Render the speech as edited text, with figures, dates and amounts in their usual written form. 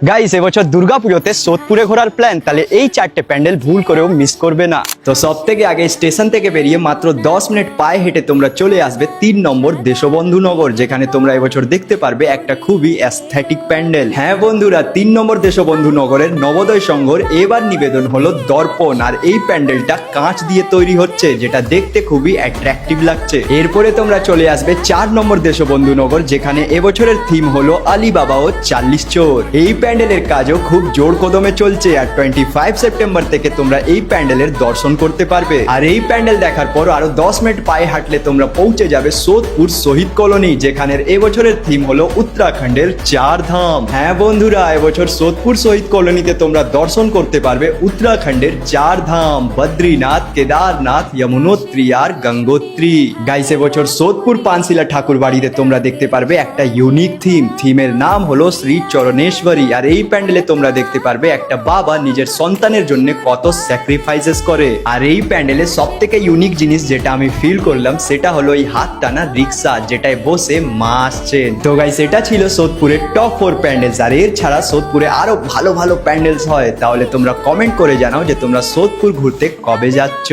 Guys এবছর দুর্গাপুজোতে সোদপুরে ঘোরার plan, তাহলে এই চারটে প্যান্ডেল ভুল করেও মিস করবে না। তো সব থেকে আগে স্টেশন থেকে বেরিয়ে মাত্র 10 মিনিট পায়ে হেঁটে তোমরা চলে আসবে 3 নম্বর দেশবন্ধু নগর, যেখানে তোমরা এবছর দেখতে পারবে একটা খুবই অ্যাস্থেটিক প্যান্ডেল। হ্যাঁ বন্ধুরা, 3 নম্বর দেশবন্ধু নগরের নবোদয় সংঘর এবার নিবেদন হলো দর্পণ, আর এই প্যান্ডেলটা কাঁচ দিয়ে তৈরি হচ্ছে, যেটা দেখতে খুবই অ্যাট্রাকটিভ লাগছে। এরপরে তোমরা চলে আসবে 4 নম্বর দেশবন্ধু নগর, যেখানে এবছরের থিম হলো আলীবাবা ও 40 চোর। এই প্যান্ডেলের কাজও খুব জোর কদমে চলছে, আর 25 সেপ্টেম্বর থেকে তোমরা এই প্যান্ডেলের দর্শন করতে পারবে। আর এই প্যান্ডেল দেখার পর আরো 10 মিনিট পায়ে হাঁটলে তোমরা পৌঁছে যাবে সোদপুর শহীদ কলোনি, যেখানের এবছরের থিম হলো উত্তরাখণ্ডের 4 ধাম। হ্যাঁ বন্ধুরা, এবছর সোদপুর শহীদ কলোনিতে তোমরা দর্শন করতে পারবে উত্তরাখণ্ডের 4 ধাম: বদ্রীনাথ, কেদারনাথ, যমুনোত্রী আর গঙ্গোত্রী। গাইস এবছর সোদপুর পানশিলা ঠাকুর বাড়িতে তোমরা দেখতে পারবে একটা ইউনিক থিমের নাম হলো শ্রী চরণেশ্বরী। আর এই প্যান্ডেলে তোমরা দেখতে পারবে একটা বাবা নিজের সন্তানের জন্য কত স্যাক্রিফাইসেস করে। আর এই প্যান্ডেলে সব থেকে ইউনিক জিনিস যেটা আমি ফিল করলাম, সেটা হলো এই হাত টানা রিক্সা, যেটায় বসে মা আসছেন। তো গাইস এটা ছিল সোদপুরের টপ 4 প্যান্ডেলস। আর এর ছাড়া সোদপুরে আরো ভালো ভালো প্যান্ডেলস হয়, তাহলে তোমরা কমেন্ট করে জানাও যে তোমরা সোদপুর ঘুরতে কবে যাচ্ছ।